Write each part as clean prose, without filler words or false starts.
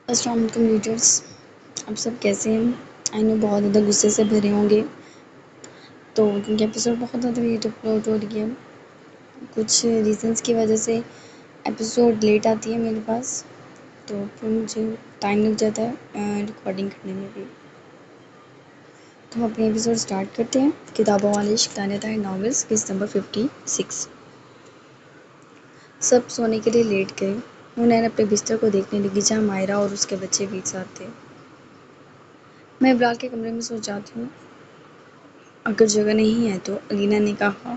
السلام علیکم ریڈرس، آپ سب کیسے ہیں؟ آئی نو بہت زیادہ غصے سے بھرے ہوں گے، تو کیونکہ ایپیسوڈ بہت زیادہ لیٹ اپلوڈ ہو رہی ہے، کچھ ریزنس کی وجہ سے ایپیسوڈ لیٹ آتی ہے میرے پاس، تو پھر مجھے ٹائم لگ جاتا ہے ریکارڈنگ کرنے میں بھی۔ تو ہم اپنے ایپیسوڈ اسٹارٹ کرتے ہیں۔ کتابوں والے شکانے طاہر ناولس، قسط نمبر 56۔ سب سونے کے لیے لیٹ گئے۔ حنین اپنے بستر کو دیکھنے لگی جہاں مائرہ اور اس کے بچے بھی ساتھ تھے۔ میں بلال کے کمرے میں سو جاتی ہوں اگر جگہ نہیں ہے تو، علینا نے کہا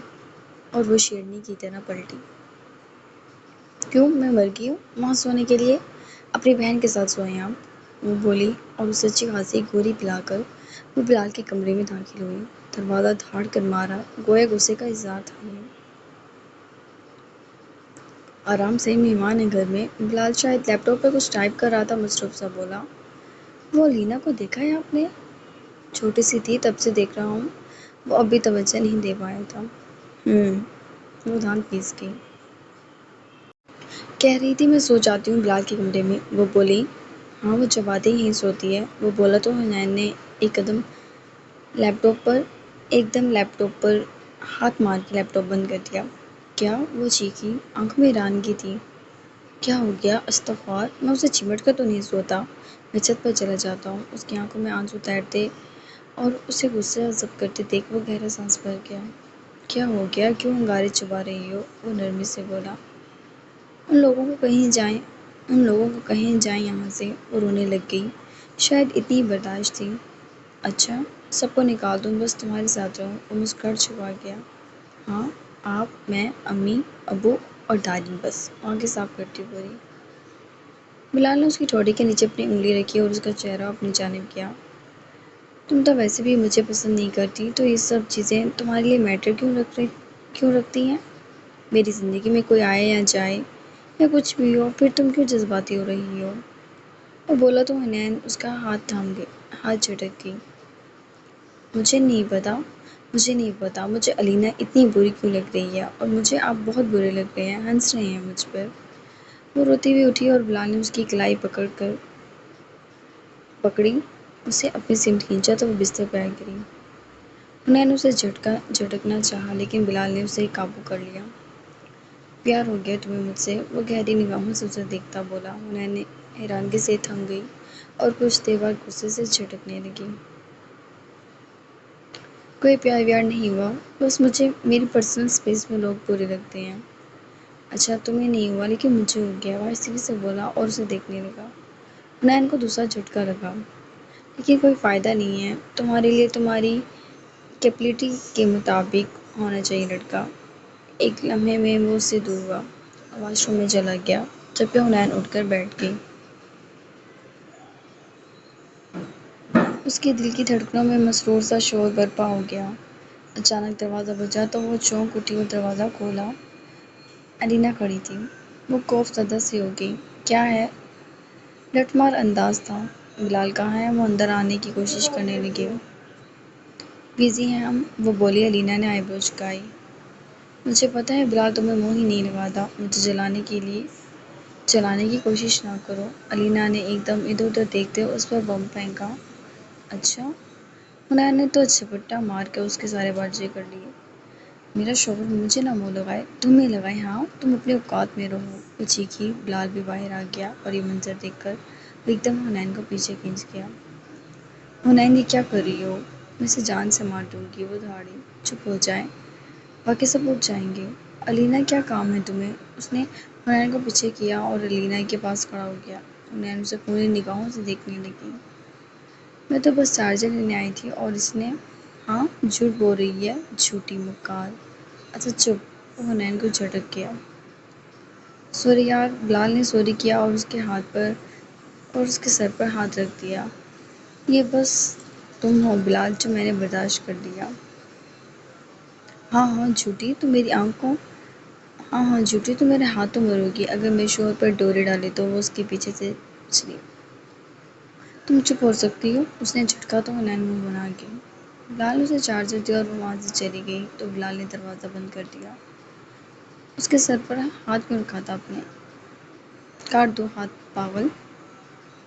اور وہ شیرنی کی طرح پلٹی۔ کیوں، میں مر گئی ہوں وہاں سونے کے لیے؟ اپنی بہن کے ساتھ سوئیں آپ، وہ بولی اور اسے اچھی خاصی گولی پلا کر وہ بلال کے کمرے میں داخل ہوئی۔ دروازہ دھاڑ کر مارا، گویا غصے کا اظہار تھا یہ۔ آرام سے، مہمان ہے گھر میں۔ بلال شاید لیپ ٹاپ پہ کچھ ٹائپ کر رہا تھا، مصروف سا بولا۔ وہ علینا کو دیکھا ہے آپ نے؟ چھوٹی سی تھی تب سے دیکھ رہا ہوں، وہ اب بھی توجہ نہیں دے پایا تھا۔ وہ دھان پیس گئی۔ کہہ رہی تھی میں سو جاتی ہوں بلال کے کمرے میں، وہ بولی۔ ہاں، وہ جب آتے ہی یہیں سوتی ہے، وہ بولا تو حنین نے ایک دم لیپ ٹاپ پر ہاتھ مار کے لیپ ٹاپ بند کر دیا۔ کیا؟ وہ چیخی، آنکھوں میں حیرانگی تھی۔ کیا ہو گیا؟ استغفار، میں اسے چمٹ کر تو نہیں سوتا۔ میں چھت پر چلا جاتا ہوں۔ اس کی آنکھوں میں آنسو تیرتے اور اسے غصے عذاب کرتے دیکھ وہ گہرا سانس بھر گیا۔ کیا ہو گیا؟ کیوں انگارے چبا رہی ہو؟ وہ نرمی سے بولا۔ ان لوگوں کو کہیں جائیں یہاں سے، وہ رونے لگ گئی۔ شاید اتنی ہی برداشت تھی۔ اچھا، سب کو نکال دوں، بس تمہارے ساتھ رہوں، وہ مسکراہٹ چھپا گیا۔ ہاں، آپ، میں، امی، ابو اور دادی، بس آنکھیں صاف کرتی پوری۔ بلال نے اس کی ٹھوڑی کے نیچے اپنی انگلی رکھی اور اس کا چہرہ اپنی جانب کیا۔ تم تو ویسے بھی مجھے پسند نہیں کرتی، تو یہ سب چیزیں تمہارے لیے میٹر کیوں رکھتی ہیں؟ میری زندگی میں کوئی آئے یا جائے یا کچھ بھی ہو، پھر تم کیوں جذباتی ہو رہی ہو؟ وہ بولا تو حنین اس کا ہاتھ جھٹک گئی۔ مجھے نہیں پتا مجھے علینا اتنی بری کیوں لگ رہی ہے، اور مجھے آپ بہت برے لگ رہے ہیں، ہنس رہے ہیں مجھ پر۔ وہ روتی ہوئی اٹھی اور بلال نے اس کی کلائی پکڑی، اسے اپنی سمت کھینچا تو وہ بستر پر آ گری۔ حنین اسے جھٹکنا چاہا لیکن بلال نے اسے قابو کر لیا۔ پیار ہو گیا تمہیں مجھ سے؟ وہ گہری نگاہوں سے اسے دیکھتا بولا۔ حنین حیرانگی سے تھم گئی اور کچھ دیر بعد غصے سے جھٹکنے لگی۔ کوئی پیار ویار نہیں ہوا، بس مجھے میری پرسنل اسپیس میں لوگ برے لگتے ہیں۔ اچھا، تمہیں نہیں ہوا لیکن مجھے ہو گیا، وہ آہستگی سے بولا اور اسے دیکھنے لگا۔ حنین کو دوسرا جھٹکا لگا۔ لیکن کوئی فائدہ نہیں ہے، تمہارے لیے تمہاری کیپیبلٹی کے مطابق ہونا چاہیے لڑکا۔ ایک لمحے میں وہ اس سے دور ہوا، واش روم میں چلا گیا، جبکہ حنین اٹھ کر بیٹھ گئی۔ اس کے دل کی دھڑکنوں میں مسرور سا شور برپا ہو گیا۔ اچانک دروازہ بجا تو وہ چونک اٹھی اور دروازہ کھولا۔ علینا کھڑی تھی۔ وہ خوف زدہ سی ہو گئی۔ کیا ہے؟ لٹ مار انداز تھا۔ بلال کہاں ہے؟ وہ اندر آنے کی کوشش کرنے لگے۔ بزی ہیں ہم، وہ بولی۔ علینا نے آئی برو جھکائی۔ مجھے پتا ہے بلال تمہیں منہ ہی نہیں لگاتا، مجھے جلانے کی کوشش نہ کرو۔ علینا نے ایک دم ادھر ادھر دیکھتے ہوئے اس پر بم پھینکا۔ اچھا؟ حنین نے تو جھپٹا مار کر اس کے سارے بازے کر لیے۔ میرا شوہر مجھے نہ منہ لگائے، تمہیں لگائے، ہاں، تم اپنے اوقات میں رہو، وہ چیخی۔ بلال بھی باہر آ گیا اور یہ منظر دیکھ کر وہ ایک دم حنین کو پیچھے کھینچ گیا۔ حنین، یہ کیا کر رہی ہو؟ میں اسے جان سے مار دوں گی، وہ دھاڑی۔ چپ ہو جائیں، باقی سب اٹھ جائیں گے۔ علینا، کیا کام ہے تمہیں؟ اس نے حنین کو پیچھے کیا اور علینا کے پاس کھڑا ہو گیا۔ حنین اسے خونی نگاہوں سے دیکھنے لگی۔ میں تو بس چارجر لینے آئی تھی اور اس نے… ہاں، جھوٹ بول رہی ہے، جھوٹی مکار۔ اچھا چپ، وہ حنین کو جھٹک گیا۔ سوری یار، بلال نے سوری کیا اور اس کے سر پر ہاتھ رکھ دیا۔ یہ بس تم ہو بلال جو میں نے برداشت کر لیا۔ ہاں جھوٹی، تو میرے ہاتھوں مرو گی۔ اگر میرے شوہر پر ڈورے ڈالے تو وہ اس کے پیچھے سے اچھلی۔ تم چپ ہو سکتی ہو؟ اس نے جھٹکا تو حنین منہ بنا گئی۔ بلال نے اسے چارجر دیا اور وہ وہاں سے چلی گئی تو بلال نے دروازہ بند کر دیا۔ اس کے سر پر ہاتھ کیوں رکھا تھا اپنے؟ کاٹ دو ہاتھ، پاگل۔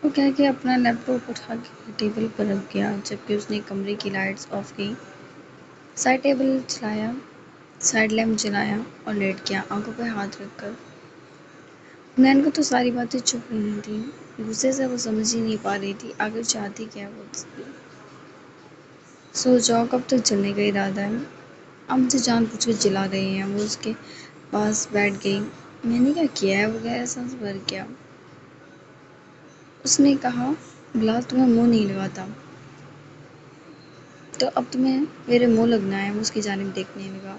وہ کہہ کے اپنا لیپ ٹاپ اٹھا کے ٹیبل پر رکھ گیا جبکہ اس نے کمرے کی لائٹس آف کی، سائڈ ٹیبل چلایا، سائڈ لیمپ جلایا اور لیٹ گیا آنکھوں پہ ہاتھ رکھ کر۔ نین کو تو ساری باتیں چپ رہی تھیں، غصے سے وہ سمجھ ہی نہیں پا رہی تھی آخر چاہتی کیا وہ اس سے۔ سو جاؤ، کب تک چلنے کا ارادہ ہے؟ اب مجھے جان بوجھ کر جلا رہے ہیں۔ وہ اس کے پاس بیٹھ گئی۔ میں نے کیا کیا ہے؟ وہ گہرا سانس بھر گیا۔ اس نے کہا، بلال تمہیں منہ نہیں لگاتا تو اب تمہیں میرے منہ لگنا ہے۔ وہ اس کی جانب دیکھنے لگا۔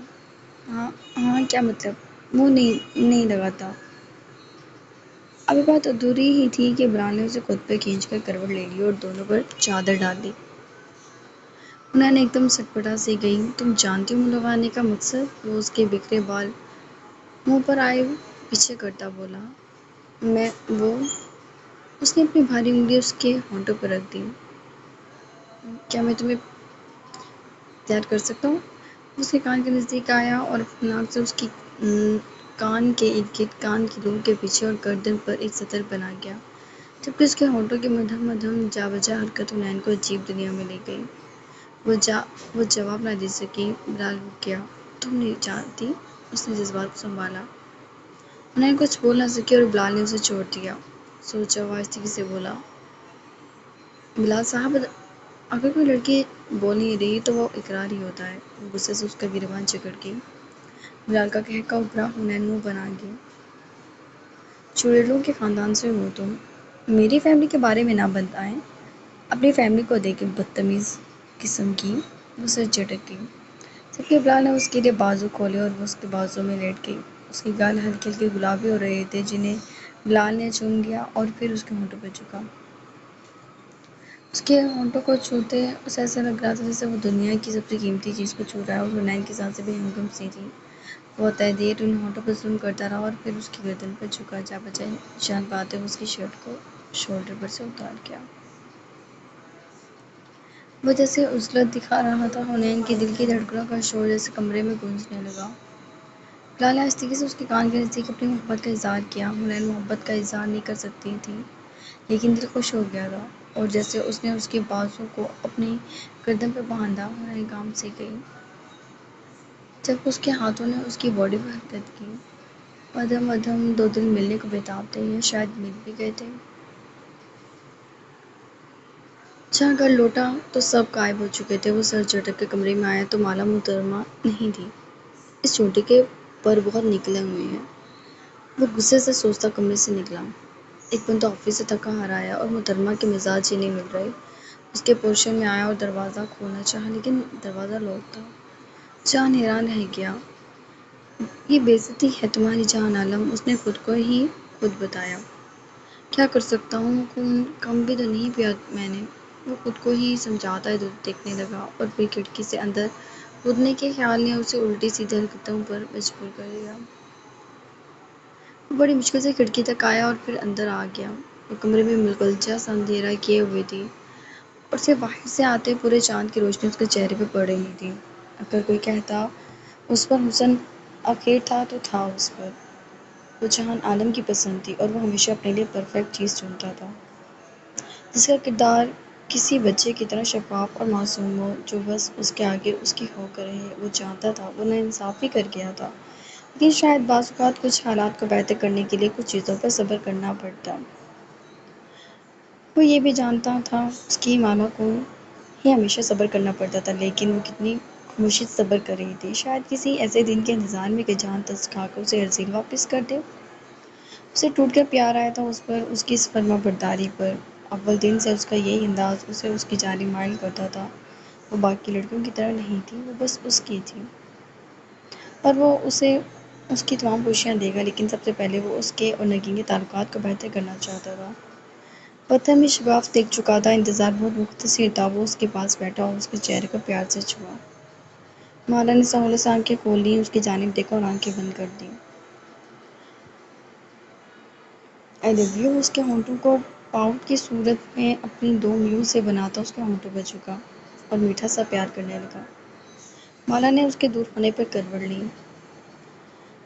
ہاں ہاں، کیا مطلب؟ منہ نہیں لگاتا۔ ابھی بات ادھوری ہی تھی کہ بلال نے اسے خود پہ کھینچ کر کروٹ لے لی اور دونوں پر چادر ڈال دی۔ انہوں نے ایک دم سٹپٹا سی گئی، تم جانتی ہو منہ لگانے کا مقصد؟ وہ اس کے بکھرے بال منہ پر آئے پیچھے کرتا بولا۔ میں وہ اس نے اپنی بھاری انگلی اس کے ہونٹوں پر رکھ دی۔ کیا میں تمہیں پیار کر سکتا ہوں؟ وہ اس کے کان کے نزدیک آیا اور اپنی ناک سے اس کی کان کے ارد گرد کان کی لوب کے پیچھے اور گردن پر ایک سطر بنا گیا جبکہ اس کے ہونٹوں کی مدھم مدھم جا بجا حرکت حنین کو عجیب دنیا میں لے گئی۔ وہ جواب نہ دے سکی۔ بلال رک گیا۔ تم نہیں جانتی؟ اس نے جذبات کو سنبھالا۔ حنین کچھ بول نہ سکی اور بلال نے اسے چھوڑ دیا۔ سوچا، وہ آہستگی سے بولا، بلال صاحب، اگر کوئی لڑکی بول نہیں رہی تو وہ اقرار ہی ہوتا ہے۔ وہ غصے سے اس کا گریبان جکڑ گئی۔ بلال کا کہکا ابھرا۔ حنین منہ بنا گئی۔ چڑیلوں کے خاندان سے ہو تم، میری فیملی کے بارے میں نہ بتائیں۔ اپنی فیملی کو دیکھیں، بدتمیز قسم کی۔ وہ سر جھٹک گئی جبکہ بلال نے اس کے لیے بازو کھولے اور وہ اس کے بازو میں لیٹ گئی۔ اس کے گال ہلکے ہلکے گلابی ہو رہے تھے جنہیں بلال نے چوم لیا اور پھر اس کے ہونٹوں پہ جھکا۔ اس کے ہونٹوں کو چھوتے اسے ایسا لگ رہا تھا جیسے وہ دنیا کی سب سے قیمتی چیز کو چھو رہا ہے اور حنین کی سانسیں بھی ہم گم سی تھیں۔ وہ طے دیر ان ہونٹوں پر ظلم کرتا رہا اور پھر اس کی گردن پر جھکا، جا بجائے جان پاتے ہوئے اس کی شرٹ کو شولڈر پر سے اتار گیا۔ وہ جیسے عزلت دکھا رہا تھا۔ حنین کی دل کی دھڑکنوں کا شور جیسے کمرے میں گونجنے لگا۔ بلال نے آہستگی سے اس کے کان کے نزدیک اپنی محبت کا اظہار کیا۔ حنین محبت کا اظہار نہیں کر سکتی تھی لیکن دل خوش ہو گیا تھا اور جیسے اس نے اس کے بازو کو اپنی گردن پہ باندھا، حنین کانپ سی گئی جب اس کے ہاتھوں نے اس کی باڈی پر حرکت کی۔ مدھم مدھم دو دل ملنے کو بےتاب تھے یا شاید مل بھی گئے تھے۔ جہاں گھر لوٹا تو سب غائب ہو چکے تھے۔ وہ سر جھٹک کے کمرے میں آیا تو مالا محترمہ نہیں تھی۔ اس چونٹی کے پر بہت نکلے ہوئے ہیں۔ وہ غصے سے سوچتا کمرے سے نکلا۔ ایک بندہ آفس سے تھکا ہارا آیا اور محترمہ کے مزاج ہی نہیں مل رہے۔ اس کے پورشن میں آیا اور دروازہ کھولنا چاہا لیکن دروازہ لاک تھا۔ جان حیران رہ گیا۔ یہ بے عزتی ہے تمہاری جان عالم، اس نے خود کو ہی خود بتایا۔ کیا کر سکتا ہوں، خون کم بھی تو نہیں پیا میں نے۔ وہ خود کو ہی سمجھاتا ادھر دیکھنے لگا اور پھر کھڑکی سے اندر کودنے کے خیال نے اسے الٹی سیدھی حرکتوں پر مجبور کر دیا۔ وہ بڑی مشکل سے کھڑکی تک آیا اور پھر اندر آ گیا۔ وہ کمرے میں ملغلچہ سا اندھیرا کیے ہوئے تھی اور سے باہر سے آتے پورے چاند کی روشنی اس کے چہرے پہ پڑ رہی تھی۔ اگر کوئی کہتا اس پر حسن اخیر تھا تو تھا اس پر۔ وہ جہان عالم کی پسند تھی اور وہ ہمیشہ اپنے لیے پرفیکٹ چیز چنتا تھا جس کا کردار کسی بچے کی طرح شفاف اور معصوم ہو جو بس اس کے آگے اس کی ہو کر رہے۔ وہ جانتا تھا وہ ناانصافی کر گیا تھا لیکن شاید بعض اوقات کچھ حالات کو بہتر کرنے کے لیے کچھ چیزوں پر صبر کرنا پڑتا۔ وہ یہ بھی جانتا تھا اس کی ماما کو ہی ہمیشہ صبر کرنا پڑتا تھا لیکن وہ کتنی خاموشی سے صبر کر رہی تھی، شاید کسی ایسے دن کے انتظار میں کہ جان ترس کھا کر اسے ارزیل واپس کر دے۔ اسے ٹوٹ کر پیار آیا تھا اس پر، اس کی اس فرما برداری پر۔ اول دن سے اس کا یہی انداز اسے اس کی جانب مائل کرتا تھا۔ وہ باقی لڑکیوں کی طرح نہیں تھی، وہ بس اس کی تھی اور وہ اسے اس کی تمام خوشیاں دے گا لیکن سب سے پہلے وہ اس کے اور نگین کے تعلقات کو بہتر کرنا چاہتا تھا۔ پتھر میں شگاف دیکھ چکا تھا، انتظار بہت مختصر تھا۔ وہ اس کے پاس بیٹھا اور اس کے چہرے کو پیار سے چھوا۔ مالا نے سہولت سے آنکھیں کھول لیں، اس کی جانب دیکھا اور آنکھیں بند کر دیں۔ آئی لو یو۔ اس کے ہونٹوں کو پاؤٹ کی صورت میں اپنی دو انگلیوں سے بناتا اس کے ہونٹوں پر جھکا اور میٹھا سا پیار کرنے لگا۔ مالا نے اس کے دور ہونے پر کروٹ لی۔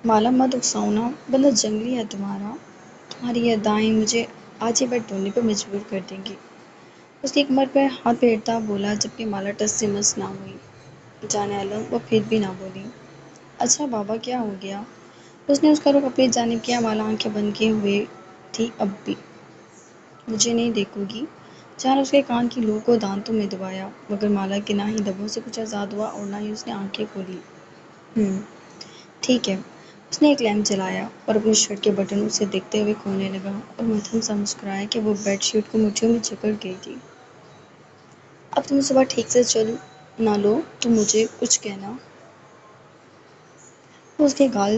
مالا مت اکساؤ نا، بندہ جنگلی ہے تمہاری یہ ادائیں مجھے آج یہ بیٹ دھونے پر مجبور کر دیں گی۔ اس کی کمر پر ہاتھ پھیرتا بولا جبکہ مالا ٹس سے مس نہ ہوئی۔ جانے عالم وہ پھر بھی نہ بولی۔ اچھا بابا کیا ہو گیا؟ اس نے اس کا رخ اپنی جانب کیا۔ مالا آنکھیں بند کیے ہوئے تھی اب بھی۔ مجھے نہیں دیکھو گی؟ جان اس کے کان کی لو کو دانتوں میں دبایا مگر مالا کے نہ ہی لبوں سے کچھ آزاد ہوا اور نہ ہی اس نے آنکھیں کھولی۔ ٹھیک ہے۔ اس نے ایک لیمپ جلایا اور اپنی شرٹ کے بٹن اسے دیکھتے ہوئے کھولنے لگا اور مدھم سا مسکرایا کہ وہ بیڈ شیٹ کو مٹھیوں میں جکڑ گئی تھی۔ اب تم صبح ٹھیک سے چل نہ لو تو مجھے کچھ کہنا۔ وہ اس کے گال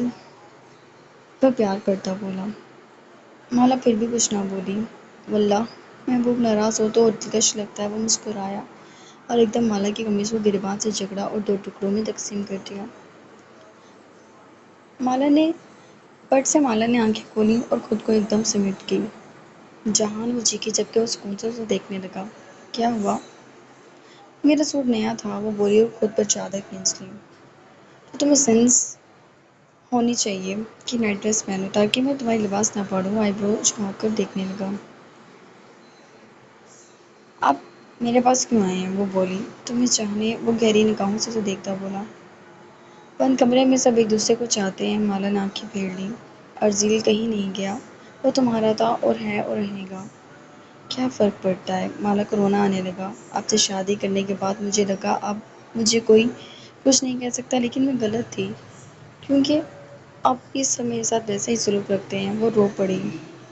پر پیار کرتا بولا۔ مالا پھر بھی کچھ نہ بولی۔ واللہ محبوب ناراض ہو تو اور دلکش لگتا ہے۔ وہ مسکرایا اور ایک دم مالا کی قمیض کو گریبان سے جکڑا اور دو ٹکڑوں میں تقسیم کر دیا۔ مالا نے آنکھیں کھولیں اور خود کو ایک دم سمیٹ گئی۔ جہان وہ چیخی جبکہ وہ سکون سے اسے دیکھنے لگا۔ کیا ہوا؟ میرا سوٹ نیا تھا، وہ بولی اور خود پر چادر کھینچ لی۔ تو تمہیں سینس ہونی چاہیے کہ نائٹ ڈریس پہنو تاکہ میں تمہاری لباس نہ پاڑوں۔ وہ آئی برو جھکا کر دیکھنے لگا۔ آپ میرے پاس کیوں آئے ہیں؟ وہ بولی۔ تمہیں چاہنے۔ وہ گہری نگاہوں سے اسے دیکھتا بولا۔ بند کمرے میں سب ایک دوسرے کو چاہتے ہیں۔ مالا نے آنکھیں پھیر لیں۔ ارزیل کہیں نہیں گیا، وہ تمہارا تھا اور ہے اور رہے گا۔ کیا فرق پڑتا ہے؟ مالا کو رونا آنے لگا۔ آپ سے شادی کرنے کے بعد مجھے لگا اب مجھے کوئی کچھ نہیں کہہ سکتا، لیکن میں غلط تھی کیونکہ اب بھی سب میرے ساتھ ویسا ہی سلوک رکھتے ہیں۔ وہ رو پڑی۔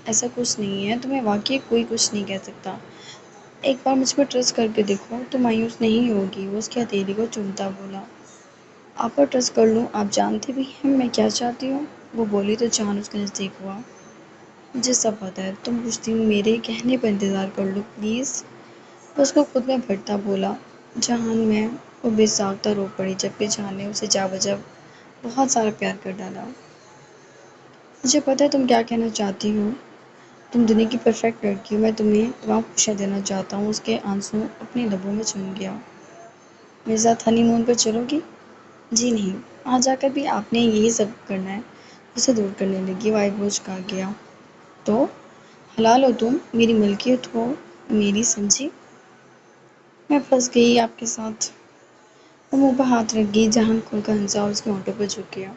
ایسا کچھ نہیں ہے، تمہیں واقعی کوئی کچھ نہیں کہہ سکتا۔ ایک بار مجھ پر ٹرسٹ کر کے دیکھو، تم مایوس نہیں ہوگی۔ وہ اس کی ہتھیلی کو چومتا بولا۔ آپ پر ٹرسٹ کر لوں؟ آپ جانتے بھی ہیں میں کیا چاہتی ہوں؟ وہ بولی تو جان اس کے نزدیک ہوا۔ مجھے سب پتہ ہے، تم کچھ دن میرے کہنے پر انتظار کر لو پلیز۔ وہ اس کو خود میں بھرتا بولا۔ جہان میں وہ بے ساختہ رو پڑی جبکہ جہان نے اسے جا بجا بہت سارا پیار کر ڈالا۔ مجھے پتہ ہے تم کیا کہنا چاہتی ہو، تم دنیا کی پرفیکٹ لڑکی ہو، میں تمہیں تمام خوشیاں دینا چاہتا ہوں۔ اس کے آنسو اپنی لبوں میں چم گیا۔ میرے ساتھ ہنی مون پر چلو گی؟ جی نہیں، وہاں جا کر بھی آپ نے یہی سب کرنا ہے۔ اسے دور کرنے لگی۔ وہ آئی برو جھکا گیا۔ تو حلال ہو تم، میری ملکیت ہو میری، سمجھی؟ میں پھنس گئی آپ کے ساتھ۔ وہ منہ پر ہاتھ رکھ گئی۔ جہان کھل کر ہنسا اور اس کے ہونٹوں پر جھک گیا۔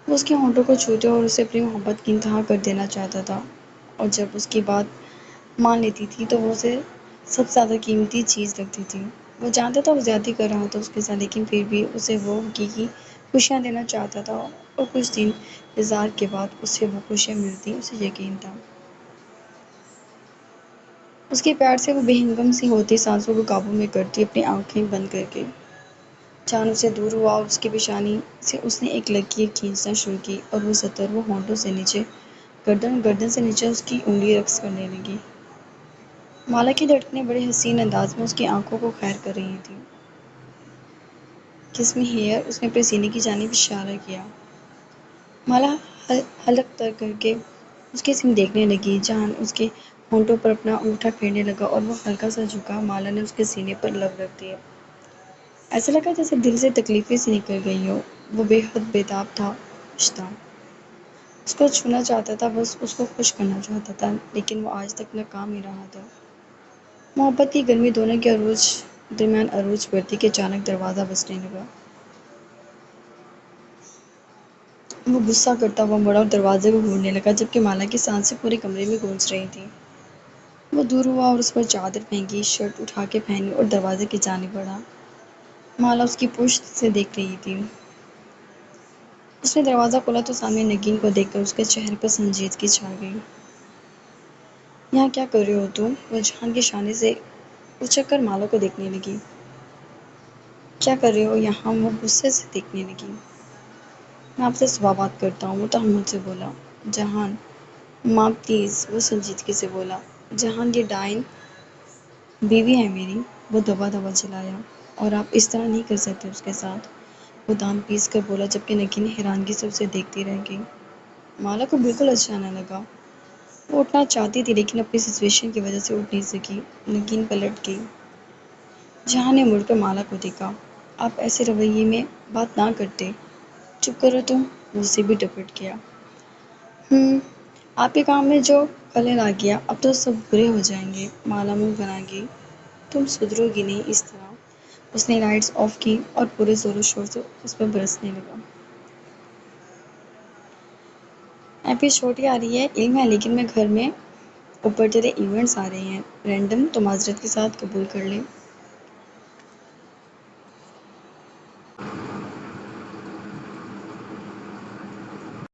وہ اس کے ہونٹوں کو چھوتے اور اسے اپنی محبت کی انتہا کر دینا چاہتا تھا، اور جب اس کی بات مان لیتی تھی تو وہ اسے سب سے زیادہ قیمتی چیز لگتی تھی۔ وہ جانتا تھا وہ زیادتی کر رہا تھا اس کے ساتھ، لیکن پھر بھی اسے وہ حقیقی خوشیاں دینا چاہتا تھا، اور کچھ دن انتظار کے بعد اسے وہ خوشیاں ملتی، اسے یقین تھا۔ اس کے پیار سے وہ بے ہنگم سی ہوتی، سانسوں کو قابو میں کرتی، اپنی آنکھیں بند کر کے۔ جان اسے دور ہوا اور اس کی پیشانی سے اس نے ایک لکیر کھینچنا شروع کی اور وہ سطر وہ ہونٹوں سے نیچے، گردن اور گردن سے نیچے اس کی انگلی رقص کرنے لگی۔ مالا کی دھڑکنیں بڑے حسین انداز میں اس کی آنکھوں کو خیر کر رہی تھیں۔ کس می ہیئر، اس نے اپنے سینے کی جانب اشارہ کیا۔ مالا حلق تر کر کے اس کی سمت دیکھنے لگی۔ جان اس کے ہونٹوں پر اپنا انگوٹھا پھیرنے لگا اور وہ ہلکا سا جھکا۔ مالا نے اس کے سینے پر لب رکھ دیا۔ ایسا لگا جیسے دل سے تکلیفیں سی نکل گئی ہوں۔ وہ بے حد بے تاب تھا، خوش تھا۔ اس کو چھونا چاہتا تھا، بس اس کو خوش کرنا چاہتا تھا، لیکن وہ آج تک ناکام ہی رہا تھا۔ محبت کی گرمی دونوں کے درمیان عروج پر تھی کہ اچانک دروازہ بجنے لگا۔ وہ غصہ کرتا ہوا مڑا اور دروازے کو گھورنے لگا جبکہ مالا کی سانسیں پورے کمرے میں گونج رہی تھیں۔ وہ دور ہوا اور اس پر چادر پھینکی، شرٹ اٹھا کے پہنی اور دروازے کی جانب بڑھا۔ مالا اس کی پشت سے دیکھ رہی تھی۔ اس نے دروازہ کھولا تو سامنے نگین کو دیکھ کر اس کے چہرے پر سنجیدگی چھا گئی۔ یہاں کیا کر رہے ہو تم؟ وہ جہان کے شانے سے اچک کر مالا کو دیکھنے لگی۔ کیا کر رہے ہو یہاں؟ وہ غصے سے دیکھنے لگی۔ میں آپ سے صبح بات کرتا ہوں، وہ تحمل سے بولا۔ جہان ماں پلیز، وہ سنجیدگی سے بولا۔ جہان یہ ڈائن بیوی ہے میری، وہ دبا دبا چلایا، اور آپ اس طرح نہیں کر سکتے اس کے ساتھ، وہ دام پیس کر بولا جبکہ نگین حیرانگی سے اسے دیکھتی رہ گئی۔ مالا کو بالکل اچھا نہ لگا۔ وہ اٹھنا چاہتی تھی لیکن اپنی سچویشن کی وجہ سے اٹھ نہیں سکی۔ نگین پلٹ گئی۔ جہان نے مڑ کر مالا کو دیکھا۔ آپ ایسے رویے میں بات نہ کرتے۔ چپ کرو تم، وہ اسے بھی ڈپٹ گیا۔ آپ کے کام میں جو خلل آ گیا اب تو سب برے ہو جائیں گے، مالا منہ بنا گی۔ تم سدھرو گی نہیں اس طرح۔ اس نے لائٹس آف کی اور پورے زور و شور سے اس پر برسنے لگا۔ ایپی چھوٹی آ رہی ہے علم ہے، لیکن میں گھر میں اوپر تیرے ایونٹس آ رہے ہیں، رینڈم تو معذرت کے ساتھ قبول کر لے۔